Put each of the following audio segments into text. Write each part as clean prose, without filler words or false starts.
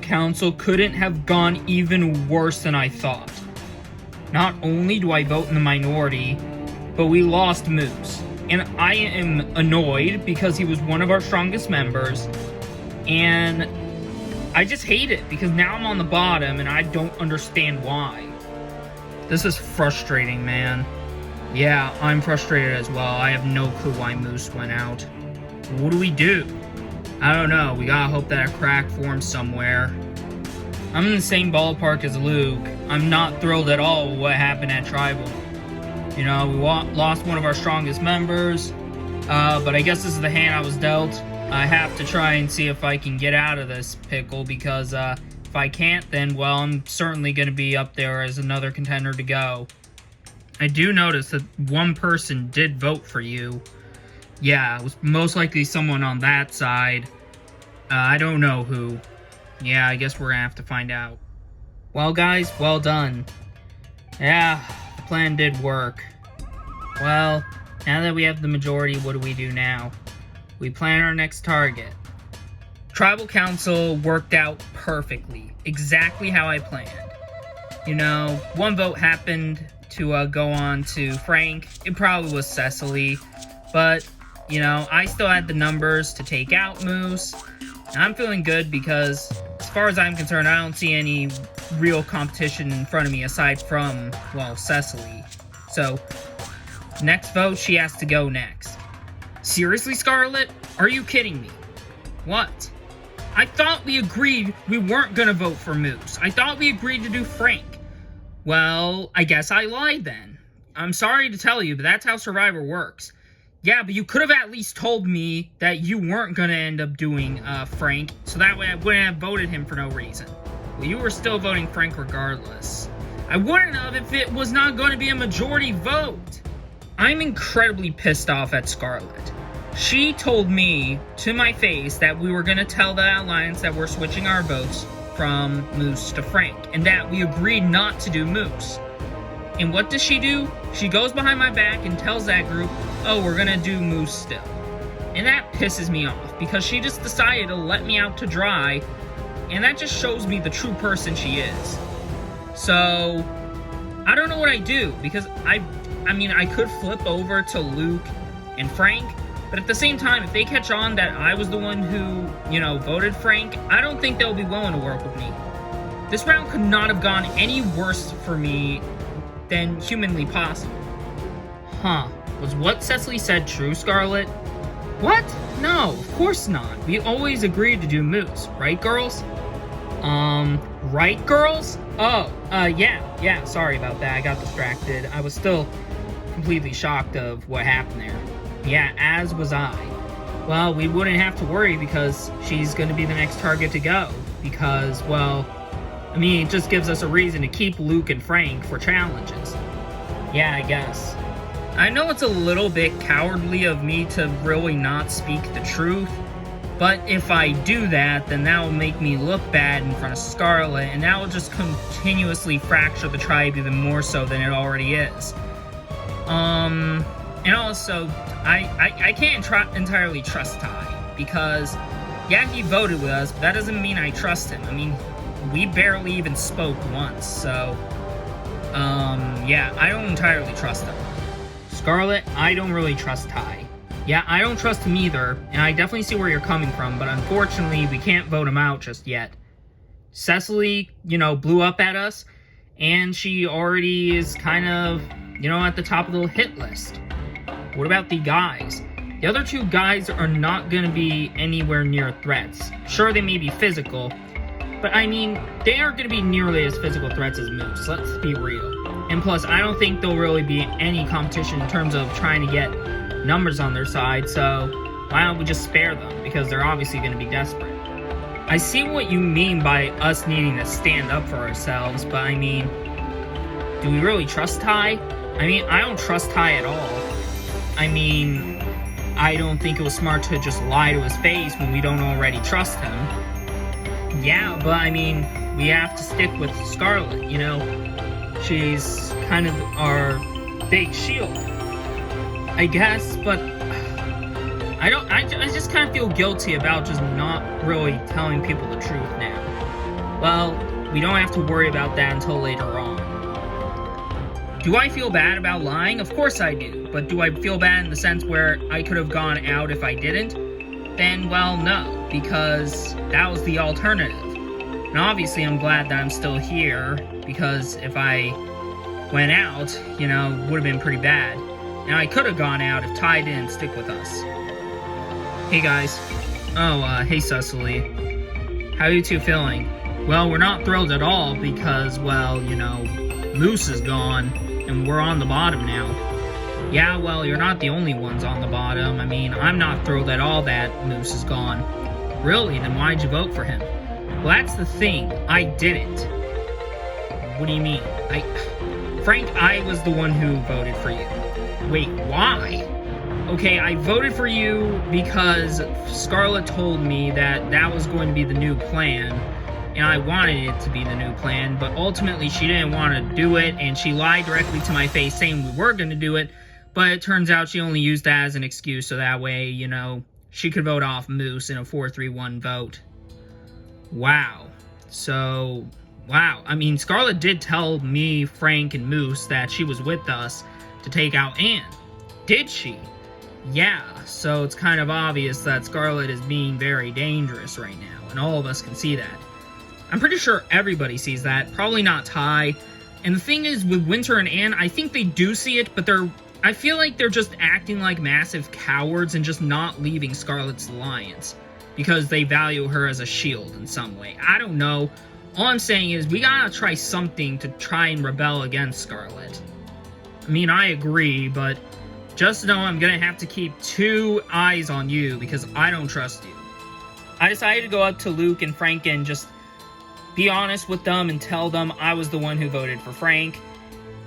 council couldn't have gone even worse than I thought. Not only do I vote in the minority, but we lost Moose. And I am annoyed because he was one of our strongest members. And I just hate it because now I'm on the bottom and I don't understand why. This is frustrating, man. Yeah, I'm frustrated as well. I have no clue why Moose went out. What do we do? I don't know. We gotta hope that a crack forms somewhere. I'm in the same ballpark as Luke. I'm not thrilled at all with what happened at Tribal. You know, we lost one of our strongest members, but I guess this is the hand I was dealt. I have to try and see if I can get out of this pickle, because if I can't, then, well, I'm certainly going to be up there as another contender to go. I do notice that one person did vote for you. Yeah, it was most likely someone on that side. I don't know who. Yeah, I guess we're going to have to find out. Well, guys, well done. Yeah, the plan did work. Well, now that we have the majority, what do we do now? We plan our next target. Tribal Council worked out perfectly. Exactly how I planned. You know, one vote happened to go on to Frank. It probably was Cecily. But, you know, I still had the numbers to take out Moose. And I'm feeling good because, as far as I'm concerned, I don't see any real competition in front of me aside from, well, Cecily. So, next vote, she has to go next. Seriously, Scarlet? Are you kidding me? What? I thought we agreed we weren't gonna vote for Moose. I thought we agreed to do Frank. Well, I guess I lied then. I'm sorry to tell you, but that's how Survivor works. Yeah, but you could have at least told me that you weren't gonna end up doing Frank, so that way I wouldn't have voted him for no reason. Well, you were still voting Frank regardless. I wouldn't have if it was not going to be a majority vote. I'm incredibly pissed off at Scarlet. She told me to my face that we were going to tell the Alliance that we're switching our votes from Moose to Frank, and that we agreed not to do Moose. And what does she do? She goes behind my back and tells that group, oh, we're going to do Moose still. And that pisses me off, because she just decided to let me out to dry, and that just shows me the true person she is. So, I don't know what I do, because I mean, I could flip over to Luke and Frank, but at the same time, if they catch on that I was the one who, you know, voted Frank, I don't think they'll be willing to work with me. This round could not have gone any worse for me than humanly possible. Huh. Was what Cecily said true, Scarlet? What? No, of course not. We always agreed to do Moose, right, girls? Right, girls? Oh, yeah, sorry about that. I got distracted. I was still completely shocked of what happened there. Yeah, as was I. Well, we wouldn't have to worry because she's going to be the next target to go. Because, well, I mean, it just gives us a reason to keep Luke and Frank for challenges. Yeah, I guess. I know it's a little bit cowardly of me to really not speak the truth, but if I do that, then that will make me look bad in front of Scarlet, and that will just continuously fracture the tribe even more so than it already is. And also, I can't entirely trust Ty, because, yeah, he voted with us, but that doesn't mean I trust him. I mean, we barely even spoke once, so, yeah, I don't entirely trust him. Scarlet, I don't really trust Ty. Yeah, I don't trust him either, and I definitely see where you're coming from, but unfortunately, we can't vote him out just yet. Cecily, you know, blew up at us, and she already is kind of, you know, at the top of the hit list. What about the guys? The other two guys are not going to be anywhere near threats. Sure, they may be physical, but I mean, they aren't going to be nearly as physical threats as Moose, let's be real. And plus, I don't think there'll really be any competition in terms of trying to get numbers on their side, so why don't we just spare them, because they're obviously going to be desperate. I see what you mean by us needing to stand up for ourselves, but I mean, do we really trust Ty? I mean, I don't trust Ty at all. I mean, I don't think it was smart to just lie to his face when we don't already trust him. Yeah, but I mean, we have to stick with Scarlet, you know? She's kind of our big shield, I guess, but I just kind of feel guilty about just not really telling people the truth now. well, we don't have to worry about that until later on. Do I feel bad about lying? Of course I do. But do I feel bad in the sense where I could have gone out if I didn't? Then, well, no, because that was the alternative. And obviously I'm glad that I'm still here, because if I went out, you know, it would have been pretty bad. And I could have gone out if Ty didn't stick with us. Hey guys. Oh, hey Cecily. How are you two feeling? Well, we're not thrilled at all because, well, you know, Moose is gone, and we're on the bottom now. Yeah, well, you're not the only ones on the bottom. I mean, I'm not thrilled at all that Moose is gone. Really? Then why'd you vote for him? Well, that's the thing. I didn't. What do you mean? Frank, I was the one who voted for you. Wait, why? Okay, I voted for you because Scarlet told me that that was going to be the new plan, and I wanted it to be the new plan, but ultimately she didn't want to do it, and she lied directly to my face saying we were going to do it, but it turns out she only used that as an excuse so that way, you know, she could vote off Moose in a 4-3-1 vote. Wow. So, wow. I mean, Scarlet did tell me, Frank, and Moose that she was with us to take out Anne. Did she? Yeah, so it's kind of obvious that Scarlet is being very dangerous right now, and all of us can see that. I'm pretty sure everybody sees that, probably not Ty. And the thing is, with Winter and Anne, I think they do see it, but I feel like they're just acting like massive cowards and just not leaving Scarlet's alliance, because they value her as a shield in some way. I don't know. All I'm saying is, we gotta try something to try and rebel against Scarlet. I mean, I agree, but just know I'm gonna have to keep 2 eyes on you, because I don't trust you. I decided to go up to Luke and Frank and just be honest with them and tell them I was the one who voted for Frank.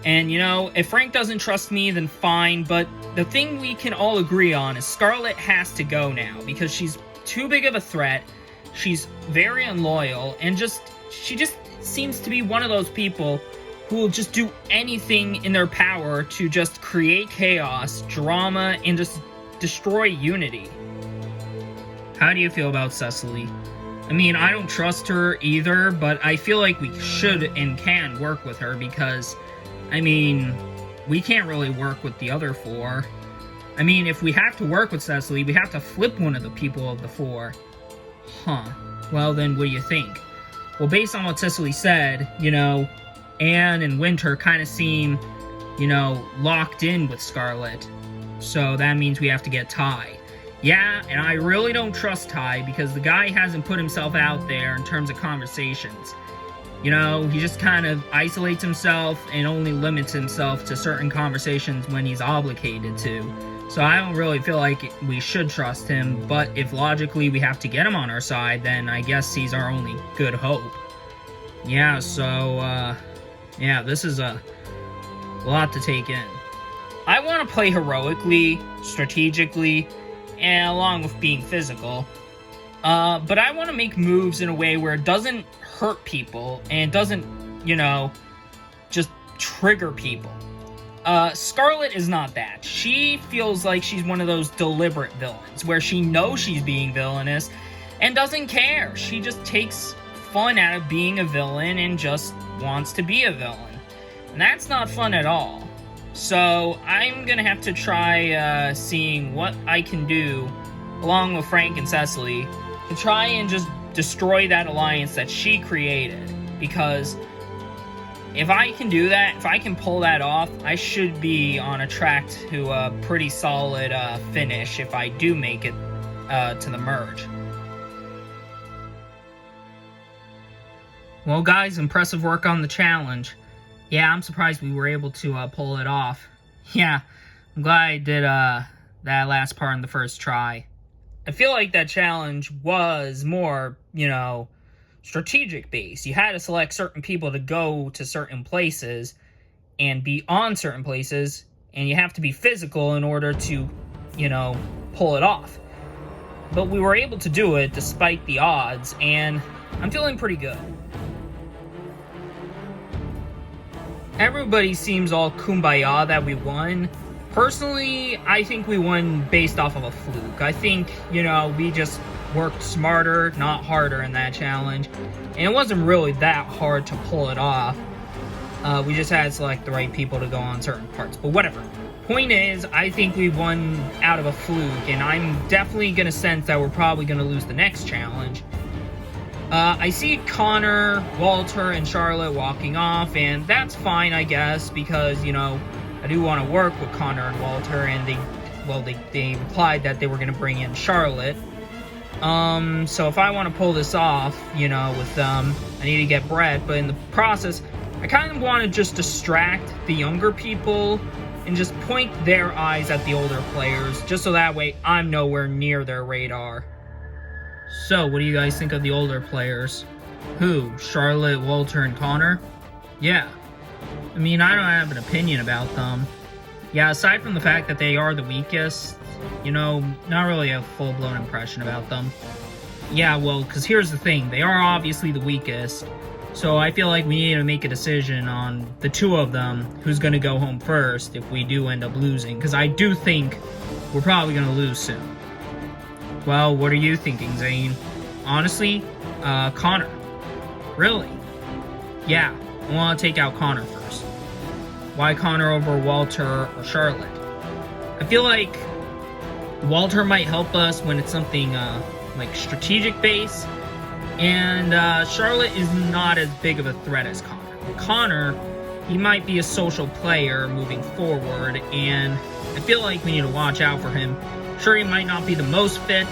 And, you know, if Frank doesn't trust me, then fine, but the thing we can all agree on is Scarlet has to go now, because she's too big of a threat, she's very unloyal, and she just seems to be one of those people who will just do anything in their power to just create chaos, drama, and just destroy unity. How do you feel about Cecily? I mean, I don't trust her either, but I feel like we should and can work with her because, I mean, we can't really work with the other 4. I mean, if we have to work with Cecily, we have to flip one of the people of the 4. Huh. Well, then, what do you think? Well, based on what Cecily said, you know, Anne and Winter kind of seem, you know, locked in with Scarlet. So that means we have to get Ty. Yeah, and I really don't trust Ty because the guy hasn't put himself out there in terms of conversations. You know, he just kind of isolates himself and only limits himself to certain conversations when he's obligated to. So I don't really feel like we should trust him, but if logically we have to get him on our side, then I guess he's our only good hope. Yeah, so, yeah, this is a lot to take in. I want to play heroically, strategically, and along with being physical. But I want to make moves in a way where it doesn't hurt people, and it doesn't, you know, just trigger people. Scarlet is not that. She feels like she's one of those deliberate villains, where she knows she's being villainous, and doesn't care. She just takes fun out of being a villain, and just wants to be a villain. And that's not fun at all. So, I'm gonna have to try, seeing what I can do, along with Frank and Cecily, to try and just destroy that alliance that she created. Because if I can do that, if I can pull that off, I should be on a track to a pretty solid, finish if I do make it, to the merge. Well, guys, impressive work on the challenge. Yeah, I'm surprised we were able to pull it off. Yeah, I'm glad I did that last part in the first try. I feel like that challenge was more, you know, strategic based. You had to select certain people to go to certain places and be on certain places, and you have to be physical in order to, you know, pull it off. But we were able to do it despite the odds, and I'm feeling pretty good. Everybody seems all kumbaya that we won. Personally, I think we won based off of a fluke. I think, you know, we just worked smarter, not harder in that challenge. And it wasn't really that hard to pull it off. We just had to select the right people to go on certain parts. But whatever. Point is, I think we won out of a fluke. And I'm definitely going to sense that we're probably going to lose the next challenge. I see Connor, Walter, and Charlotte walking off. And that's fine, I guess. Because, you know, I do want to work with Connor and Walter. And they replied that they were going to bring in Charlotte. So if I want to pull this off, you know, with them, I need to get Brett, but in the process, I kind of want to just distract the younger people and just point their eyes at the older players, just so that way I'm nowhere near their radar. So, what do you guys think of the older players? Who? Charlotte, Walter, and Connor? Yeah. I mean, I don't have an opinion about them. Yeah, aside from the fact that they are the weakest, you know, not really a full-blown impression about them. Yeah, well, because here's the thing. They are obviously the weakest. So I feel like we need to make a decision on the two of them, who's going to go home first if we do end up losing. Because I do think we're probably going to lose soon. Well, what are you thinking, Zane? Honestly, Connor. Really? Yeah, I want to take out Connor first. Why Connor over Walter or Charlotte? I feel like Walter might help us when it's something like strategic based, and Charlotte is not as big of a threat as Connor. Connor, he might be a social player moving forward, and I feel like we need to watch out for him. Sure, he might not be the most fit,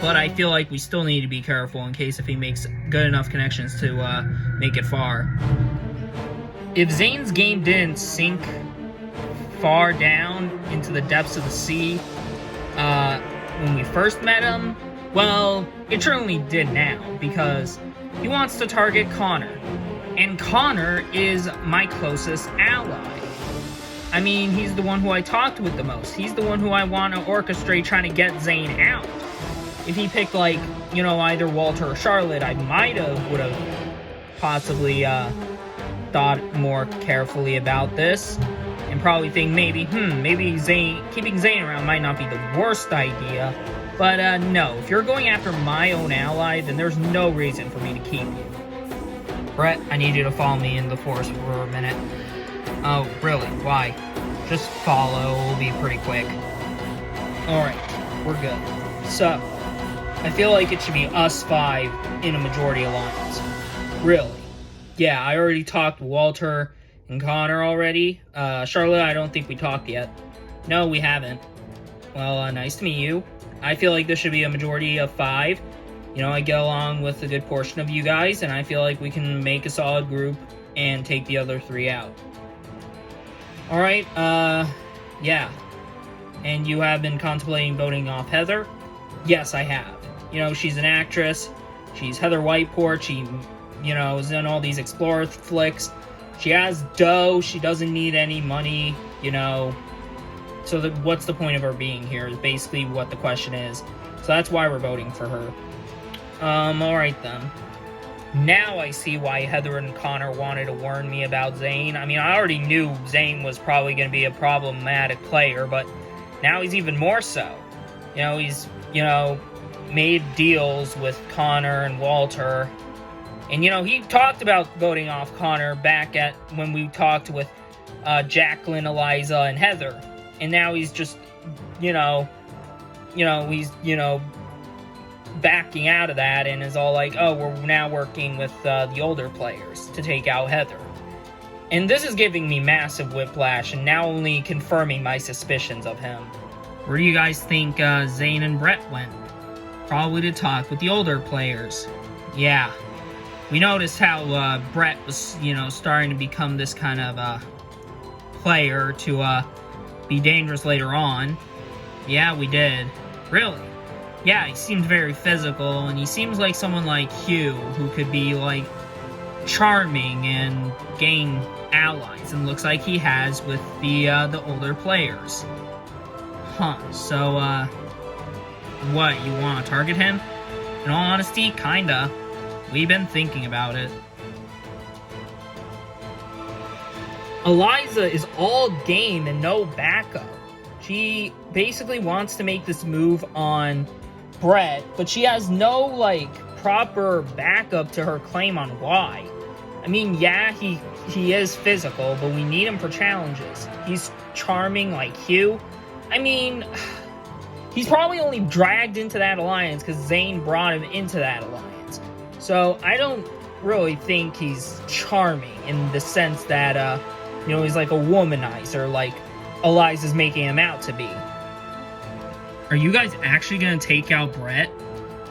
but I feel like we still need to be careful in case if he makes good enough connections to make it far. If Zane's game didn't sink far down into the depths of the sea when we first met him, well, it certainly did now, because he wants to target Connor. And Connor is my closest ally. I mean, he's the one who I talked with the most. He's the one who I want to orchestrate trying to get Zane out. If he picked, like, you know, either Walter or Charlotte, I would have possibly thought more carefully about this. And probably think maybe keeping Zane around might not be the worst idea. But no, if you're going after my own ally, then there's no reason for me to keep you. Brett, I need you to follow me in the forest for a minute. Oh, really? Why? Just follow, we'll be pretty quick. Alright, we're good. So, I feel like it should be us five in a majority alliance. Really? Yeah, I already talked to Walter and Connor already. Charlotte, I don't think we talked yet. No, we haven't. Well, nice to meet you. I feel like this should be a majority of 5. You know, I get along with a good portion of you guys, and I feel like we can make a solid group and take the other 3 out. Alright, yeah. And you have been contemplating voting off Heather? Yes, I have. You know, she's an actress. She's Heather Whiteport. She, you know, is in all these Explorer flicks. She has dough. She doesn't need any money, you know. So what's the point of her being here is basically what the question is. So that's why we're voting for her. Alright then. Now I see why Heather and Connor wanted to warn me about Zane. I mean, I already knew Zane was probably going to be a problematic player, but now he's even more so. You know, he's, you know, made deals with Connor and Walter. And, you know, he talked about voting off Connor back at when we talked with Jacqueline, Eliza, and Heather. And now he's just, he's backing out of that and is all like, oh, we're now working with the older players to take out Heather. And this is giving me massive whiplash and now only confirming my suspicions of him. Where do you guys think Zane and Brett went? Probably to talk with the older players. Yeah. We noticed how Brett was, starting to become this kind of player to be dangerous later on. Yeah, we did. Really? Yeah, he seemed very physical, and he seems like someone like Hugh, who could be, like, charming and gain allies, and looks like he has with the older players. Huh, so, what, you want to target him? In all honesty, kinda. We've been thinking about it. Eliza is all game and no backup. She basically wants to make this move on Brett, but she has no, like, proper backup to her claim on why. I mean, yeah, he is physical, but we need him for challenges. He's charming like Hugh. I mean, he's probably only dragged into that alliance because Zane brought him into that alliance. So I don't really think he's charming in the sense that, he's like a womanizer, like Eliza's making him out to be. Are you guys actually gonna take out Brett?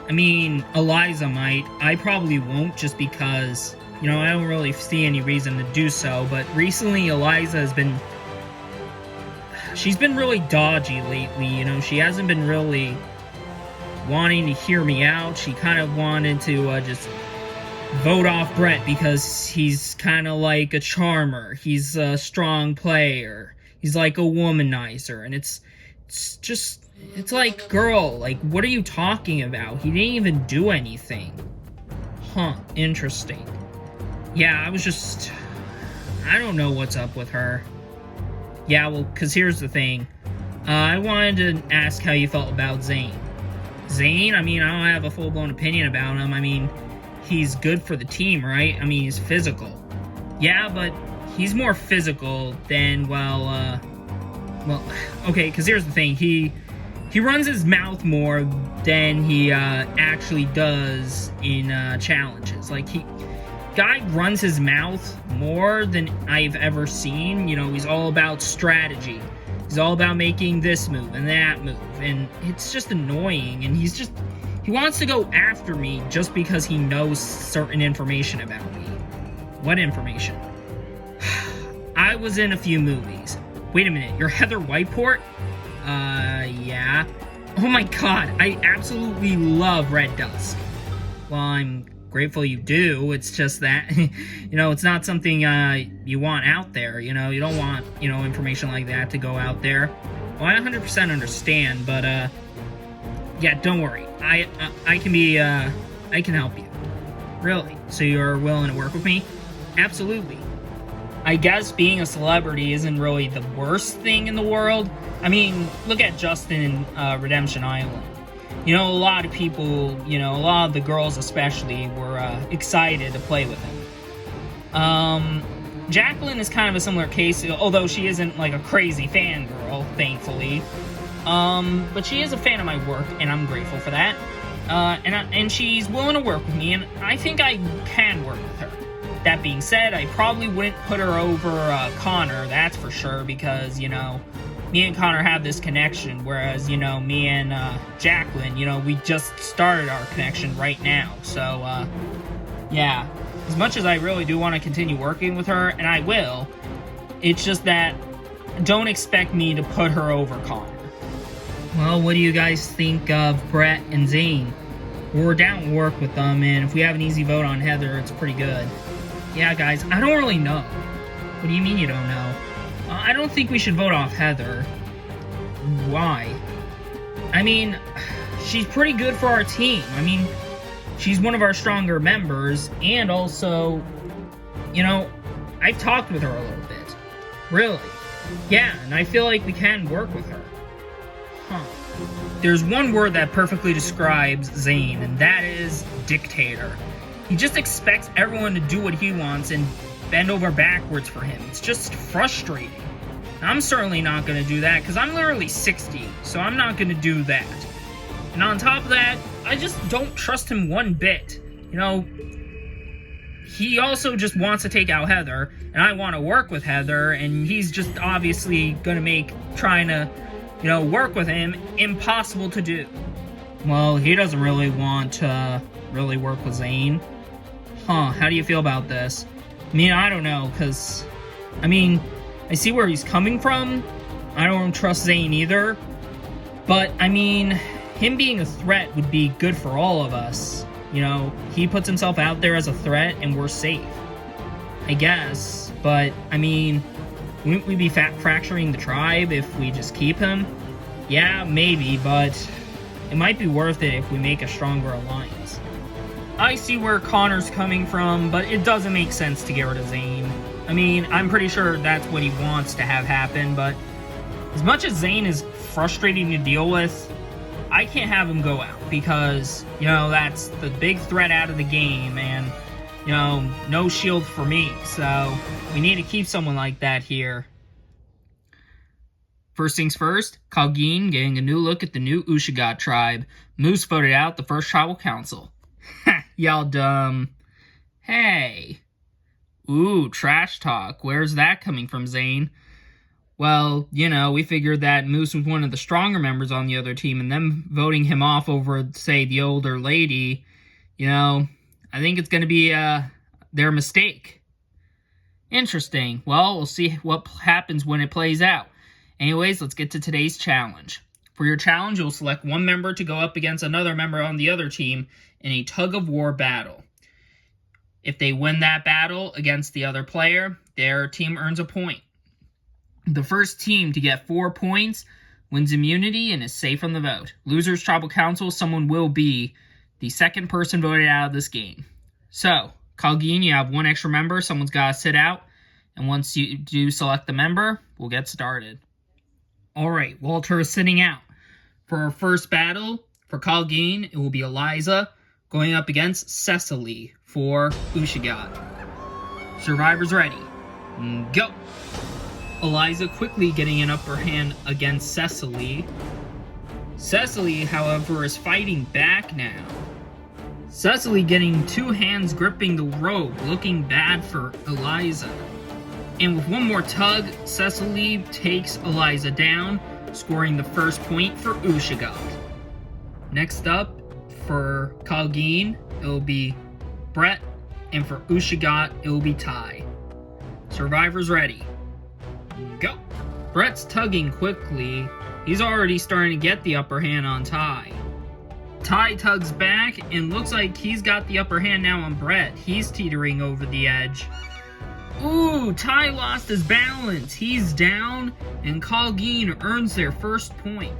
I mean, Eliza might. I probably won't, just because, I don't really see any reason to do so. But recently, Eliza has been... she's been really dodgy lately, She hasn't been really wanting to hear me out. She kind of wanted to just vote off Brett because he's kind of like a charmer. He's a strong player. He's like a womanizer. And it's like, girl, like, what are you talking about? He didn't even do anything. Huh, interesting. Yeah, I don't know what's up with her. Yeah, well, because here's the thing. I wanted to ask how you felt about Zane. Zane? I mean, I don't have a full-blown opinion about him. I mean, he's good for the team, right? I mean, he's physical. Yeah, but he's more physical than, well, okay, because here's the thing. He runs his mouth more than he actually does in challenges. Like, guy runs his mouth more than I've ever seen. He's all about strategy. He's all about making this move and that move. And it's just annoying. And he wants to go after me just because he knows certain information about me. What information? I was in a few movies. Wait a minute, you're Heather Whiteport? Yeah. Oh my god, I absolutely love Red Dusk. Well, I'm grateful you do. It's just that, it's not something you want out there. You don't want, information like that to go out there. Well, I 100% understand, but, yeah, don't worry. I can be, I can help you. Really? So you're willing to work with me? Absolutely. I guess being a celebrity isn't really the worst thing in the world. I mean, look at Justin in Redemption Island. A lot of people, a lot of the girls especially, were excited to play with him. Jacqueline is kind of a similar case, although she isn't like a crazy fangirl, thankfully. But she is a fan of my work, and I'm grateful for that. And she's willing to work with me, and I think I can work with her. That being said, I probably wouldn't put her over Connor, that's for sure, because, me and Connor have this connection, whereas, me and Jacqueline, we just started our connection right now. So, yeah, as much as I really do want to continue working with her, and I will, it's just that don't expect me to put her over Connor. Well, what do you guys think of Brett and Zane? We're down to work with them, and if we have an easy vote on Heather, it's pretty good. Yeah, guys, I don't really know. What do you mean you don't know? I don't think we should vote off Heather. Why? I mean, she's pretty good for our team. I mean, she's one of our stronger members, and also, I've talked with her a little bit. Really? Yeah, and I feel like we can work with her. Huh. There's one word that perfectly describes Zane, and that is dictator. He just expects everyone to do what he wants and bend over backwards for him. It's just frustrating. I'm certainly not going to do that because I'm literally 60, so I'm not going to do that. And on top of that, I just don't trust him one bit. He also just wants to take out Heather, and I want to work with Heather, and he's just obviously going to make trying to, work with him impossible to do. Well, he doesn't really want to really work with Zane. Huh, how do you feel about this? I mean, I don't know, because, I see where he's coming from. I don't trust Zane either. But, him being a threat would be good for all of us. He puts himself out there as a threat, and we're safe. I guess. But, wouldn't we be fracturing the tribe if we just keep him? Yeah, maybe, but it might be worth it if we make a stronger alliance. I see where Connor's coming from, but it doesn't make sense to get rid of Zane. I'm pretty sure that's what he wants to have happen, but as much as Zane is frustrating to deal with, I can't have him go out because, that's the big threat out of the game, and, no shield for me. So we need to keep someone like that here. First things first, Kalgin getting a new look at the new Ushigat tribe. Moose voted out the first tribal council. Ha, y'all dumb. Hey. Ooh, trash talk. Where's that coming from, Zane? Well, we figured that Moose was one of the stronger members on the other team, and them voting him off over, say, the older lady, I think it's going to be their mistake. Interesting. Well, we'll see what happens when it plays out. Anyways, let's get to today's challenge. For your challenge, you'll select one member to go up against another member on the other team in a tug-of-war battle. If they win that battle against the other player, their team earns a point. The first team to get 4 points wins immunity and is safe from the vote. Loser's Tribal Council, someone will be the second person voted out of this game. So, Kalgin, you have one extra member, someone's got to sit out, and once you do select the member, we'll get started. Alright, Walter is sitting out. For our first battle, for Kalgin, it will be Eliza going up against Cecily for Ushigat. Survivors ready. Go! Eliza quickly getting an upper hand against Cecily. Cecily, however, is fighting back now. Cecily getting two hands gripping the rope, looking bad for Eliza. And with one more tug, Cecily takes Eliza down, scoring the first point for Ushigat. Next up, for Kalgin, it will be Brett, and for Ushigat, it will be Ty. Survivors ready. Go! Brett's tugging quickly. He's already starting to get the upper hand on Ty. Ty tugs back, and looks like he's got the upper hand now on Brett. He's teetering over the edge. Ooh, Ty lost his balance. He's down, and Kalgin earns their first point.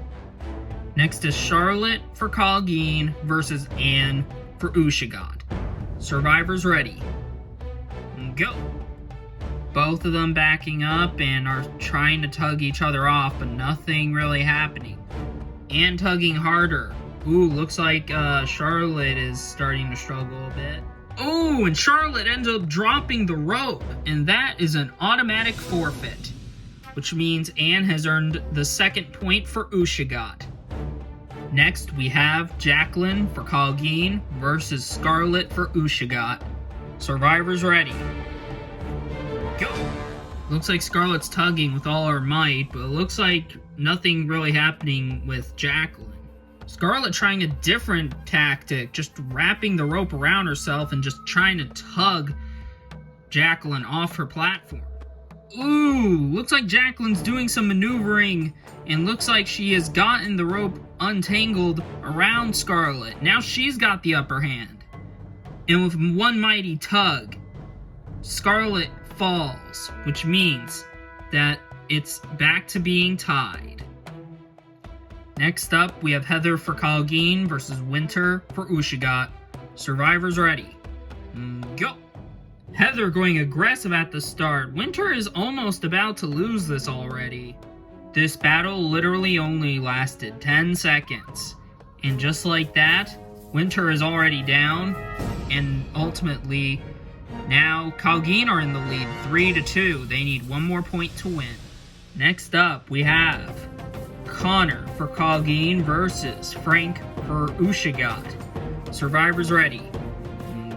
Next is Charlotte for Kalgin versus Anne for Ushigat. Survivors ready. Go! Both of them backing up and are trying to tug each other off, but nothing really happening. Anne tugging harder. Ooh, looks like Charlotte is starting to struggle a bit. Oh, and Charlotte ends up dropping the rope, and that is an automatic forfeit, which means Anne has earned the second point for Ushigat. Next, we have Jacqueline for Kalgin versus Scarlett for Ushigat. Survivors ready. Go! Looks like Scarlett's tugging with all her might, but it looks like nothing really happening with Jacqueline. Scarlett trying a different tactic, just wrapping the rope around herself and just trying to tug Jacqueline off her platform. Ooh, looks like Jacqueline's doing some maneuvering and looks like she has gotten the rope untangled around Scarlett. Now she's got the upper hand. And with one mighty tug, Scarlett falls, which means that it's back to being tied. Next up, we have Heather for Kalgin versus Winter for Ushigat. Survivors ready. Go! Heather going aggressive at the start. Winter is almost about to lose this already. This battle literally only lasted 10 seconds. And just like that, Winter is already down. And ultimately, now Kalgin are in the lead 3-2. They need one more point to win. Next up, we have Connor for Kalgin versus Frank for Ushigat. Survivors ready.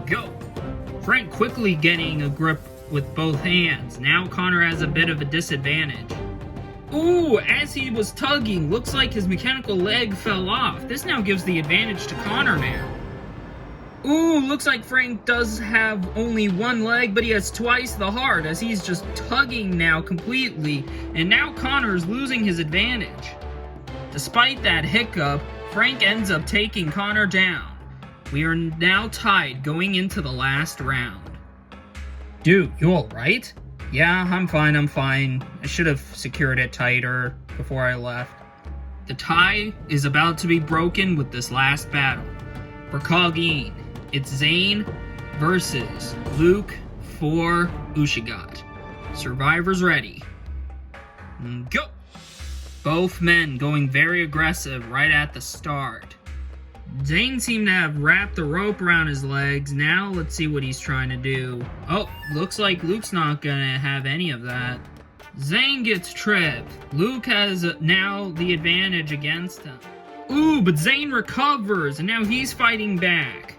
Go! Frank quickly getting a grip with both hands. Now Connor has a bit of a disadvantage. Ooh, as he was tugging, looks like his mechanical leg fell off. This now gives the advantage to Connor now. Ooh, looks like Frank does have only one leg, but he has twice the heart as he's just tugging now completely. And now Connor's losing his advantage. Despite that hiccup, Frank ends up taking Connor down. We are now tied going into the last round. Dude, you alright? Yeah, I'm fine. I should have secured it tighter before I left. The tie is about to be broken with this last battle. For Kalgin, it's Zane versus Luke for Ushigat. Survivors ready. Go! Both men going very aggressive right at the start. Zane seemed to have wrapped the rope around his legs. Now let's see what he's trying to do. Oh, looks like Luke's not gonna have any of that. Zane gets tripped. Luke has now the advantage against him. Ooh, but Zane recovers, and now he's fighting back.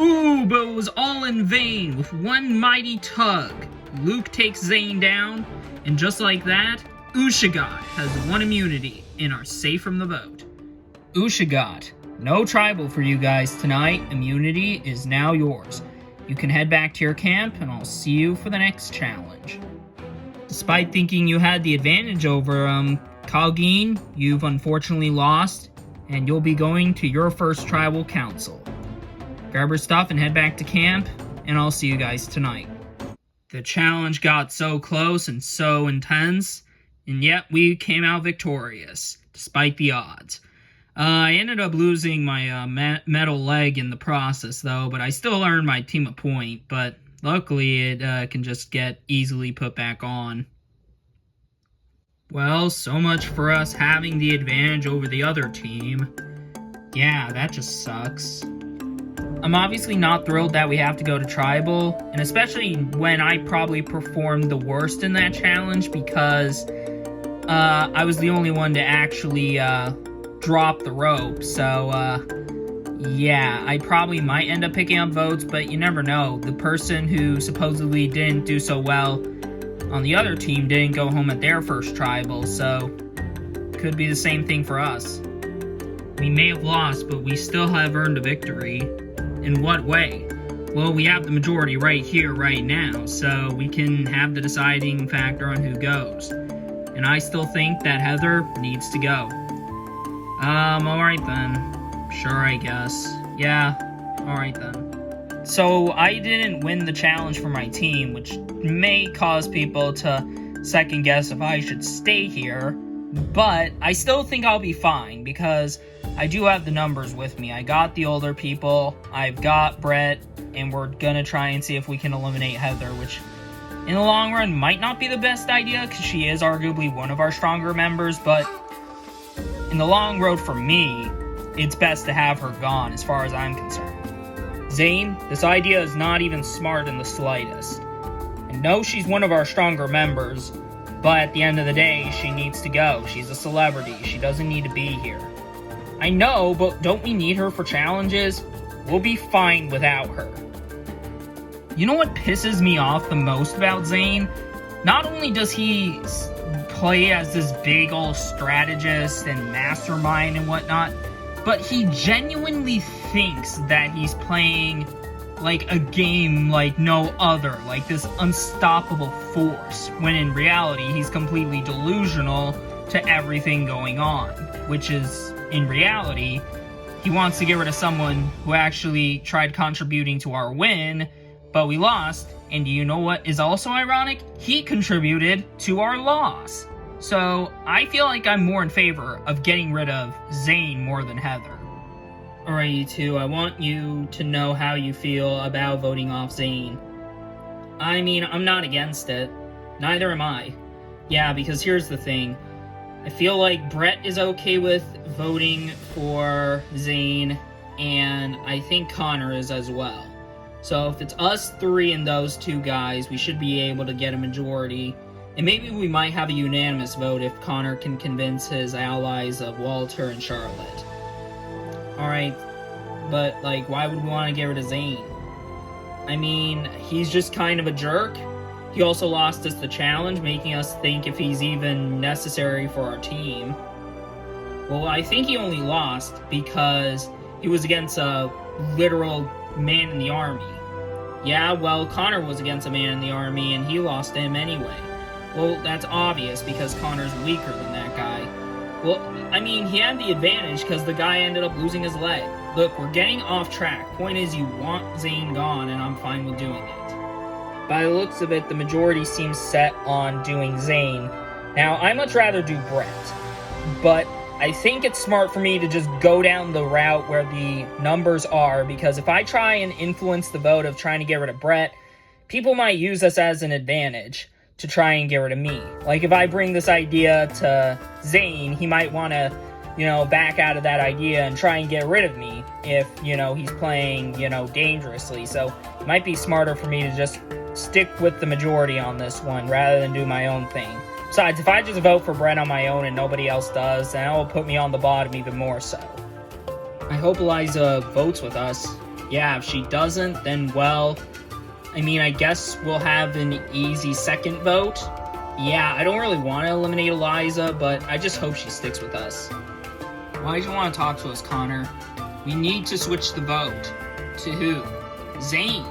Ooh, but it was all in vain. With one mighty tug, Luke takes Zane down, and just like that, Ushagot has one immunity and are safe from the vote. Ushagot, no tribal for you guys tonight. Immunity is now yours. You can head back to your camp, and I'll see you for the next challenge. Despite thinking you had the advantage over Kalgeen, you've unfortunately lost, and you'll be going to your first tribal council. Grab your stuff and head back to camp, and I'll see you guys tonight. The challenge got so close and so intense, and yet we came out victorious, despite the odds. I ended up losing my metal leg in the process, though, but I still earned my team a point, but luckily it can just get easily put back on. Well, so much for us having the advantage over the other team. Yeah, that just sucks. I'm obviously not thrilled that we have to go to tribal, and especially when I probably performed the worst in that challenge because I was the only one to actually drop the rope, so yeah, I probably might end up picking up votes, but you never know. The person who supposedly didn't do so well on the other team didn't go home at their first tribal, so could be the same thing for us. We may have lost, but we still have earned a victory. In what way? Well, we have the majority right here, right now, so we can have the deciding factor on who goes. And I still think that Heather needs to go. Alright then. Sure, I guess. Yeah, alright then. So, I didn't win the challenge for my team, which may cause people to second guess if I should stay here, but I still think I'll be fine, because I do have the numbers with me. I got the older people, I've got Brett, and we're gonna try and see if we can eliminate Heather, which in the long run might not be the best idea, because she is arguably one of our stronger members, but in the long road for me, it's best to have her gone as far as I'm concerned. Zane, this idea is not even smart in the slightest. I know she's one of our stronger members, but at the end of the day, she needs to go. She's a celebrity. She doesn't need to be here. I know, but don't we need her for challenges? We'll be fine without her. You know what pisses me off the most about Zane? Not only does he play as this big old strategist and mastermind and whatnot, but he genuinely thinks that he's playing like a game like no other, like this unstoppable force, when in reality he's completely delusional to everything going on, which is, in reality, he wants to get rid of someone who actually tried contributing to our win, but we lost, and do you know what is also ironic? He contributed to our loss. So, I feel like I'm more in favor of getting rid of Zane more than Heather. Alright, you two, I want you to know how you feel about voting off Zane. I mean, I'm not against it. Neither am I. Yeah, because here's the thing. I feel like Brett is okay with voting for Zane, and I think Connor is as well. So if it's us three and those two guys, we should be able to get a majority. And maybe we might have a unanimous vote if Connor can convince his allies of Walter and Charlotte. Alright, but like, why would we want to get rid of Zane? I mean, he's just kind of a jerk. He also lost us the challenge, making us think if he's even necessary for our team. Well, I think he only lost because he was against a literal man in the army. Yeah, well, Connor was against a man in the army, and he lost to him anyway. Well, that's obvious, because Connor's weaker than that guy. Well, I mean, he had the advantage, because the guy ended up losing his leg. Look, we're getting off track. Point is, you want Zane gone, and I'm fine with doing it. By the looks of it, the majority seems set on doing Zane. Now, I'd much rather do Brett, but I think it's smart for me to just go down the route where the numbers are, because if I try and influence the vote of trying to get rid of Brett, people might use us as an advantage. to try and get rid of me. Like, if I bring this idea to Zane, he might want to, back out of that idea and try and get rid of me if, he's playing, dangerously. So it might be smarter for me to just stick with the majority on this one rather than do my own thing. Besides, if I just vote for Brett on my own and nobody else does, then that will put me on the bottom even more so. I hope Eliza votes with us. Yeah, if she doesn't, then, well, I guess we'll have an easy second vote. Yeah, I don't really want to eliminate Eliza, but I just hope she sticks with us. Why do you want to talk to us, Connor? We need to switch the vote. To who? Zane.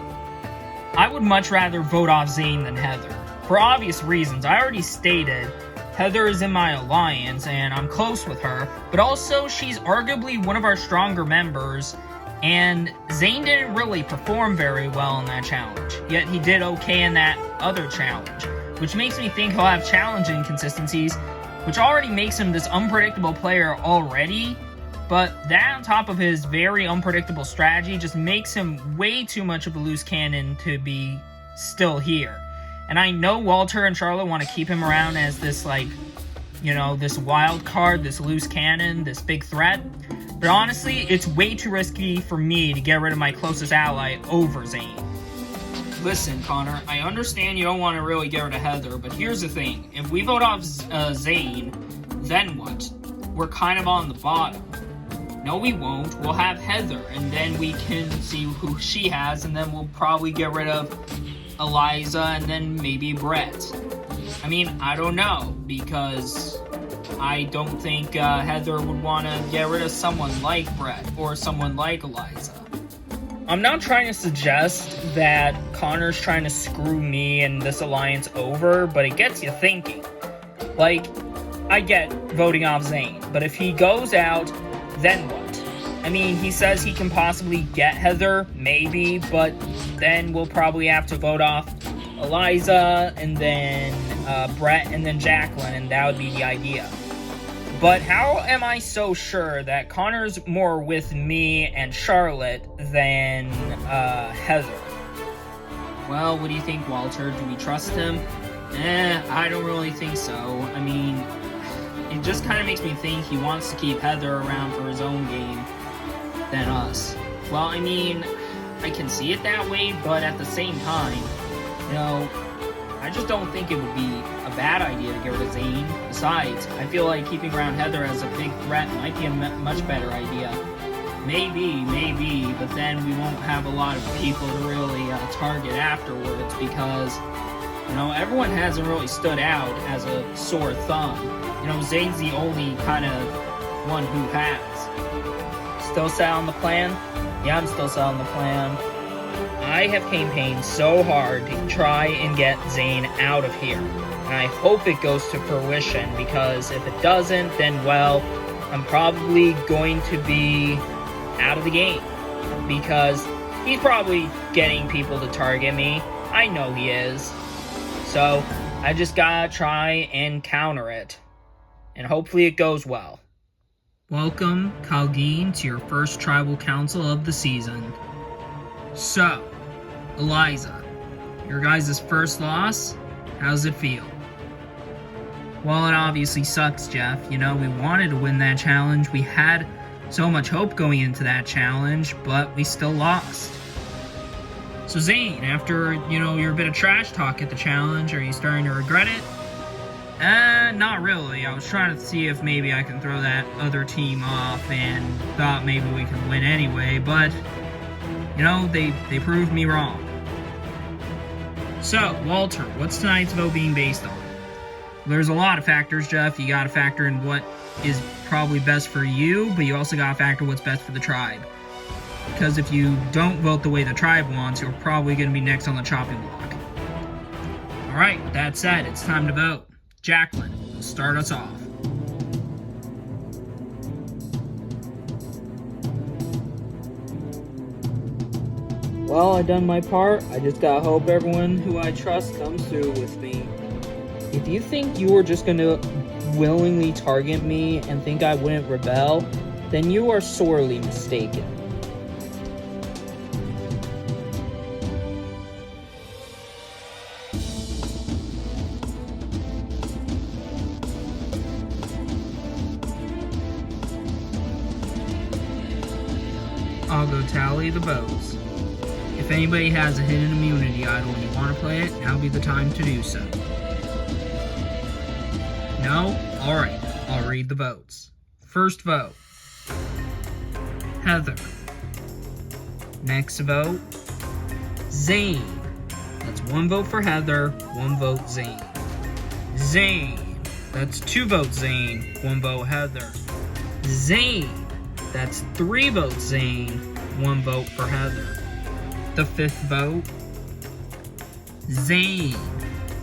I would much rather vote off Zane than Heather. For obvious reasons. I already stated Heather is in my alliance, and I'm close with her, but also she's arguably one of our stronger members, and Zane didn't really perform very well in that challenge, yet he did okay in that other challenge, which makes me think he'll have challenge inconsistencies, which already makes him this unpredictable player already, but that on top of his very unpredictable strategy just makes him way too much of a loose cannon to be still here. And I know Walter and Charlotte want to keep him around as this, this wild card, this loose cannon, this big threat. But honestly, it's way too risky for me to get rid of my closest ally over Zane. Listen, Connor, I understand you don't want to really get rid of Heather, but here's the thing. If we vote off Zane, then what? We're kind of on the bottom. No, we won't. We'll have Heather, and then we can see who she has, and then we'll probably get rid of Eliza, and then maybe Brett. I don't know, because I don't think Heather would want to get rid of someone like Brett, or someone like Eliza. I'm not trying to suggest that Connor's trying to screw me and this alliance over, but it gets you thinking. I get voting off Zane, but if he goes out, then what? He says he can possibly get Heather, maybe, but then we'll probably have to vote off Eliza, and then Brett, and then Jacqueline, and that would be the idea. But how am I so sure that Connor's more with me and Charlotte than Heather? Well, what do you think, Walter? Do we trust him? I don't really think so. It just kind of makes me think he wants to keep Heather around for his own game than us. Well, I can see it that way, but at the same time, I just don't think it would be a bad idea to get rid of Zane. Besides, I feel like keeping around Heather as a big threat might be a much better idea. Maybe, but then we won't have a lot of people to really target afterwards because, everyone hasn't really stood out as a sore thumb. Zane's the only kind of one who has. Still set on the plan? Yeah, I'm still set on the plan. I have campaigned so hard to try and get Zane out of here. And I hope it goes to fruition, because if it doesn't, then, well, I'm probably going to be out of the game. Because he's probably getting people to target me. I know he is. So, I just gotta try and counter it. And hopefully it goes well. Welcome, Kalgeen, to your first tribal council of the season. So, Eliza, your guys' first loss, how's it feel? Well, it obviously sucks, Jeff. We wanted to win that challenge. We had so much hope going into that challenge, but we still lost. So, Zane, after, your bit of trash talk at the challenge, are you starting to regret it? Not really. I was trying to see if maybe I can throw that other team off and thought maybe we could win anyway, but, they proved me wrong. So, Walter, what's tonight's vote being based on? There's a lot of factors, Jeff. You gotta factor in what is probably best for you, but you also gotta factor what's best for the tribe. Because if you don't vote the way the tribe wants, you're probably gonna be next on the chopping block. Alright, with that said, it's time to vote. Jacqueline will start us off. Well, I done my part. I just gotta hope everyone who I trust comes through with me. If you think you were just gonna willingly target me and think I wouldn't rebel, then you are sorely mistaken. I'll go tally the votes. If anybody has a hidden immunity idol and you want to play it, now would be the time to do so. No? Alright, I'll read the votes. First vote, Heather. Next vote, Zane. That's 1 vote for Heather, 1 vote Zane. Zane. That's 2 votes Zane, 1 vote Heather. Zane. That's 3 votes Zane, 1 vote for Heather. The 5th vote, Zane.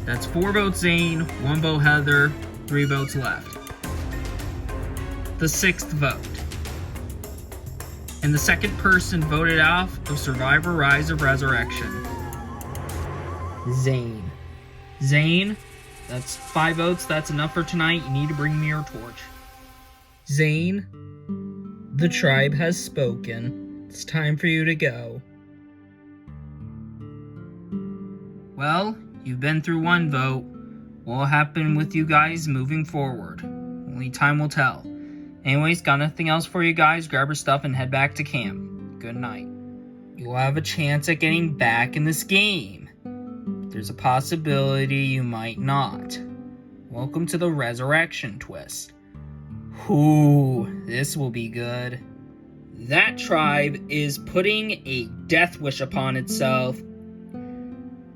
That's 4 votes Zane, 1 vote Heather, 3 votes left. The 6th vote. And the second person voted off of Survivor Rise of Resurrection, Zane. Zane, that's 5 votes. That's enough for tonight. You need to bring me your torch. Zane, the tribe has spoken. It's time for you to go. Well, you've been through 1 vote. What will happen with you guys moving forward? Only time will tell. Anyways, got nothing else for you guys. Grab your stuff and head back to camp. Good night. You will have a chance at getting back in this game. But there's a possibility you might not. Welcome to the Resurrection Twist. Ooh, this will be good. That tribe is putting a death wish upon itself.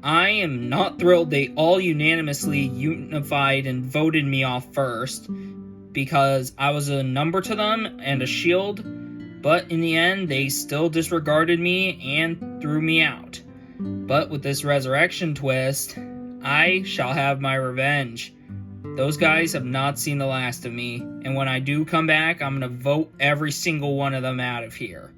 I am not thrilled they all unanimously unified and voted me off first, because I was a number to them and a shield, but in the end they still disregarded me and threw me out. But with this resurrection twist, I shall have my revenge. Those guys have not seen the last of me, and when I do come back, I'm gonna vote every single one of them out of here.